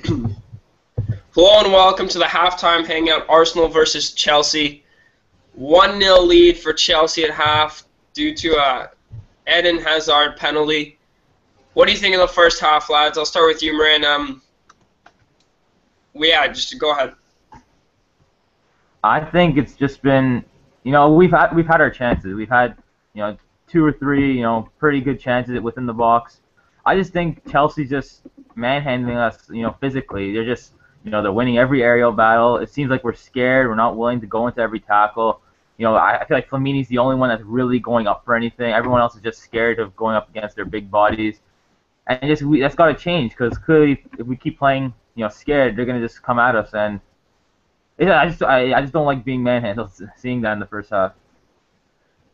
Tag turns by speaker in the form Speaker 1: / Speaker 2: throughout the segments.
Speaker 1: Hello and welcome to the halftime hangout. Arsenal versus Chelsea. 1-0 lead for Chelsea at half due to a Eden Hazard penalty. What do you think of the first half, lads? I'll start with you, Moran. Just go ahead.
Speaker 2: I think it's just been, we've had our chances. We've had, two or three, pretty good chances within the box. I just think Chelsea's just manhandling us, physically. They're just, they're winning every aerial battle. It seems like we're scared. We're not willing to go into every tackle. I feel like Flamini's the only one that's really going up for anything. Everyone else is just scared of going up against their big bodies. And that's got to change, because clearly if we keep playing, scared, they're going to just come at us. And I just don't like being manhandled, seeing that in the first half.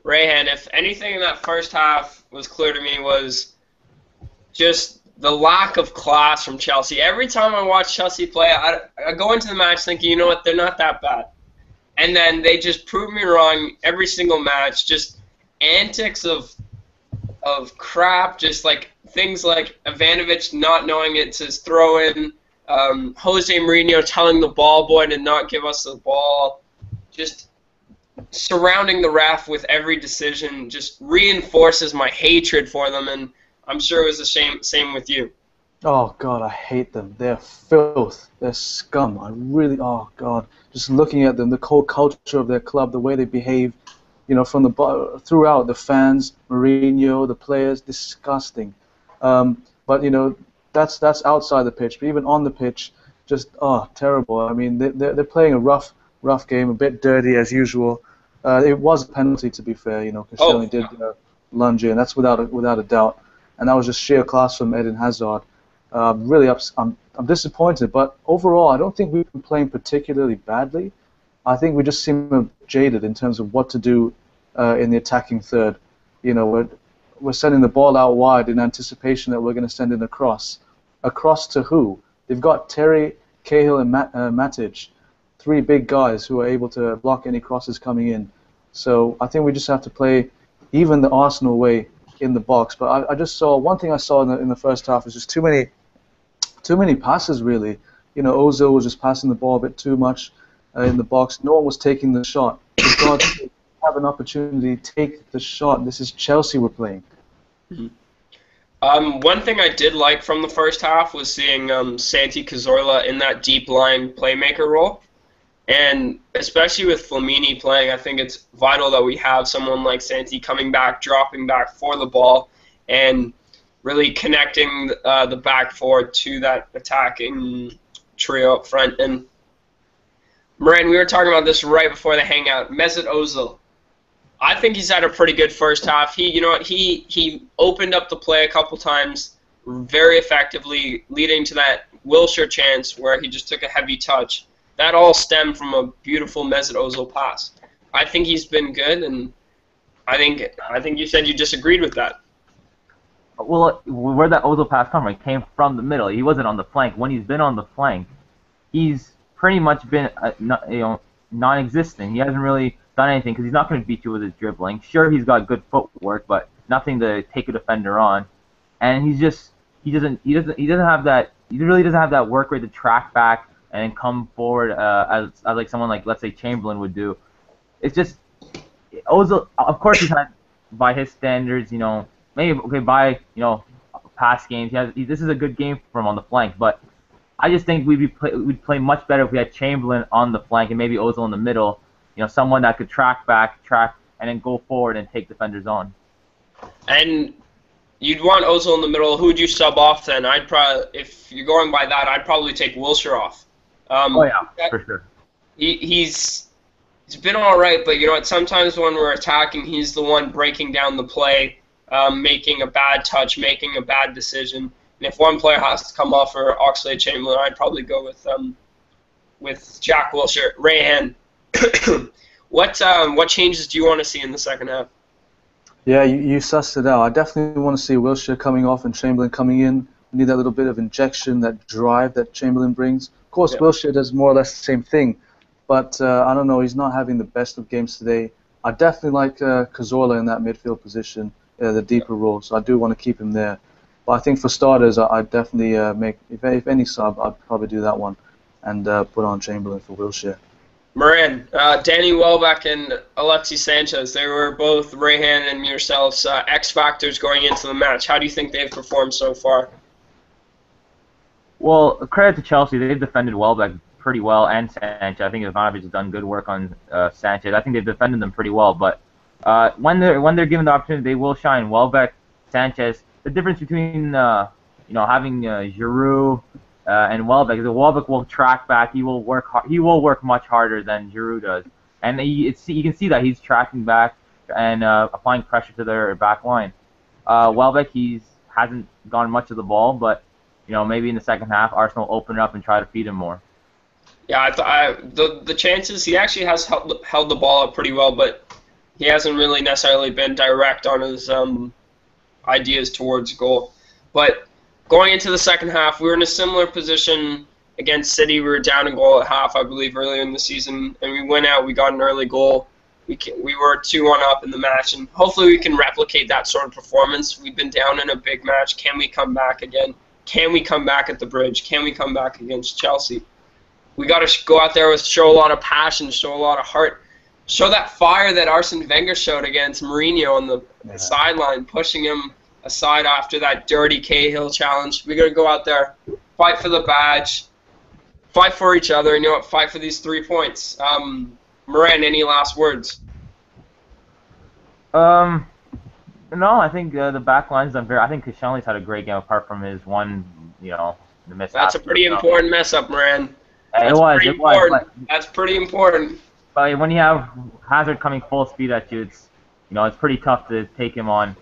Speaker 1: Rayhan, if anything in that first half was clear to me was just the lack of class from Chelsea. Every time I watch Chelsea play, I go into the match thinking, you know what, they're not that bad. And then they just prove me wrong every single match. Just antics of crap, just like things like Ivanovic not knowing it's his throw-in, Jose Mourinho telling the ball boy to not give us the ball, just surrounding the ref with every decision just reinforces my hatred for them, and I'm sure it was the same with you.
Speaker 3: Oh, God, I hate them. They're filth. They're scum. Oh, God. Just looking at them, the whole culture of their club, the way they behave, from throughout, the fans, Mourinho, the players, disgusting. But, that's outside the pitch. But even on the pitch, just, terrible. I mean, they're playing a rough game, a bit dirty as usual. It was a penalty, to be fair, because she only did lunge in. That's without a doubt. And that was just sheer class from Eden Hazard. Really, I'm disappointed. But overall, I don't think we've been playing particularly badly. I think we just seem jaded in terms of what to do in the attacking third. We're sending the ball out wide in anticipation that we're going to send in a cross. A cross to who? They've got Terry, Cahill, and Matic. Three big guys who are able to block any crosses coming in. So I think we just have to play even the Arsenal way in the box. But I just saw, one thing I saw in the first half is just too many passes, really. Ozil was just passing the ball a bit too much in the box. No one was taking the shot. For God's sake, have an opportunity, take the shot. This is Chelsea we're playing.
Speaker 1: One thing I did like from the first half was seeing Santi Cazorla in that deep line playmaker role. And especially with Flamini playing, I think it's vital that we have someone like Santi coming back, dropping back for the ball, and really connecting the back four to that attacking trio up front. And Moran, we were talking about this right before the hangout. Mesut Ozil, I think he's had a pretty good first half. He opened up the play a couple times very effectively, leading to that Wilshere chance where he just took a heavy touch. That all stemmed from a beautiful Mesut Ozil pass. I think he's been good, and I think you said you disagreed with that.
Speaker 2: Well, where that Ozil pass came from the middle. He wasn't on the flank. When he's been on the flank, he's pretty much been non-existent. He hasn't really done anything because he's not going to beat you with his dribbling. Sure, he's got good footwork, but nothing to take a defender on. And he really doesn't have that work rate to track back and come forward as like someone like, let's say, Chamberlain would do. It's just Ozil. Of course, he's had, by his standards, maybe by past games. This is a good game for him on the flank, but I just think we'd play much better if we had Chamberlain on the flank and maybe Ozil in the middle. Someone that could track back, and then go forward and take defenders on. And
Speaker 1: you'd want Ozil in the middle. Who would you sub off then? If you're going by that, I'd probably take Wilshere off.
Speaker 2: For sure.
Speaker 1: He's been all right, but sometimes when we're attacking, he's the one breaking down the play, making a bad touch, making a bad decision. And if one player has to come off for Oxlade-Chamberlain, I'd probably go with Jack Wilshere. Rayhan, what changes do you want to see in the second half?
Speaker 3: Yeah, you sussed it out. I definitely want to see Wilshere coming off and Chamberlain coming in. We need that little bit of injection, that drive that Chamberlain brings. Of course, Wilshere does more or less the same thing, but I don't know, he's not having the best of games today. I definitely like Cazorla in that midfield position, the deeper role, so I do want to keep him there. But I think for starters, I'd definitely make, if any sub, I'd probably do that one and put on Chamberlain for Wilshere.
Speaker 1: Moran, Danny Welbeck and Alexis Sanchez, they were both Rayhan and yourselves X factors going into the match. How do you think they've performed so far?
Speaker 2: Well, credit to Chelsea. They've defended Welbeck pretty well, and Sanchez. I think Ivanovic has done good work on Sanchez. I think they've defended them pretty well. But when they're given the opportunity, they will shine. Welbeck, Sanchez. The difference between having Giroud and Welbeck is that Welbeck will track back. He will work hard. He will work much harder than Giroud does, and you can see that he's tracking back and applying pressure to their back line. Welbeck hasn't gone much of the ball, but maybe in the second half, Arsenal will open it up and try to feed him more.
Speaker 1: Yeah, the chances, he actually has held the ball up pretty well, but he hasn't really necessarily been direct on his ideas towards goal. But going into the second half, we were in a similar position against City. We were down a goal at half, I believe, earlier in the season, and we went out. We got an early goal. We were 2-1 up in the match, and hopefully we can replicate that sort of performance. We've been down in a big match. Can we come back again? Can we come back at the Bridge? Can we come back against Chelsea? We got to go out there show a lot of passion, show a lot of heart, show that fire that Arsene Wenger showed against Mourinho on the sideline, pushing him aside after that dirty Cahill challenge. We got to go out there, fight for the badge, fight for each other, and fight for these 3 points. Moran, any last words?
Speaker 2: No, I think the back line's done very. I think Koscielny's had a great game apart from his one, the miss.
Speaker 1: That's a pretty important mess up, Moran.
Speaker 2: It was.
Speaker 1: That's pretty important.
Speaker 2: But when you have Hazard coming full speed at you, it's pretty tough to take him on.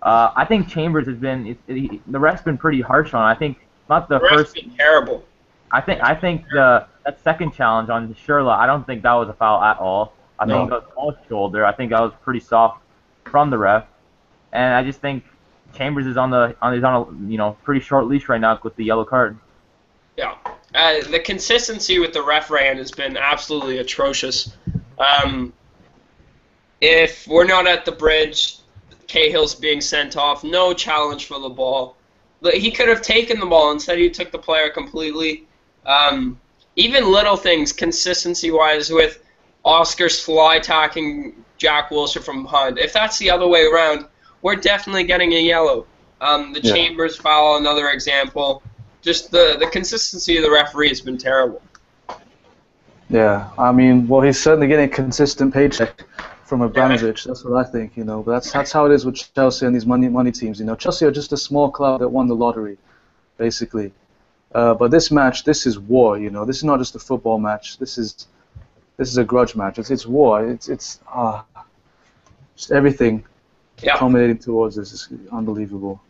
Speaker 2: I think Chambers has been the ref's been pretty harsh on. I think not the first.
Speaker 1: Been terrible.
Speaker 2: I think that second challenge on Schürrle, I don't think that was a foul at all. I think it was all shoulder. I think that was pretty soft from the ref, and I just think Chambers is on a pretty short leash right now with the yellow card.
Speaker 1: Yeah. The consistency with the referee has been absolutely atrocious. If we're not at the Bridge, Cahill's being sent off, no challenge for the ball. He could have taken the ball, instead he took the player completely. Even little things, consistency-wise, with Oscar fly attacking Jack Wilshere from behind. If that's the other way around, we're definitely getting a yellow. Chambers foul, another example. Just the consistency of the referee has been terrible.
Speaker 3: Yeah, I mean, well, he's certainly getting a consistent paycheck from Abramovich. That's what I think, But that's how it is with Chelsea and these money teams. Chelsea are just a small club that won the lottery, basically. But this match, this is war. This is not just a football match. This is a grudge match. It's war. It's just everything culminating towards this is unbelievable.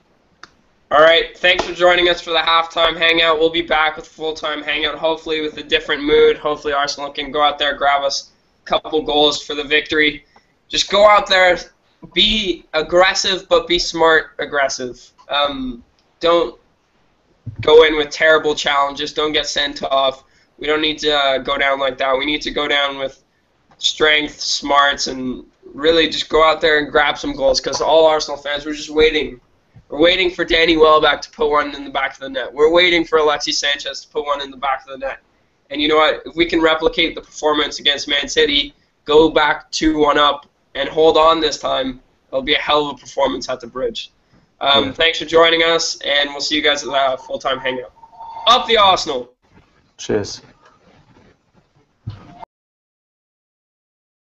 Speaker 1: All right, thanks for joining us for the halftime hangout. We'll be back with full-time hangout, hopefully with a different mood. Hopefully Arsenal can go out there, grab us a couple goals for the victory. Just go out there, be aggressive, but be smart aggressive. Don't go in with terrible challenges. Don't get sent off. We don't need to go down like that. We need to go down with strength, smarts, and really just go out there and grab some goals, because all Arsenal fans, we're just waiting. We're waiting for Danny Welbeck to put one in the back of the net. We're waiting for Alexis Sanchez to put one in the back of the net. And you know what? If we can replicate the performance against Man City, go back 2-1 up, and hold on this time, it'll be a hell of a performance at the Bridge. Thanks for joining us, and we'll see you guys at the full-time hangout. Up the Arsenal!
Speaker 3: Cheers.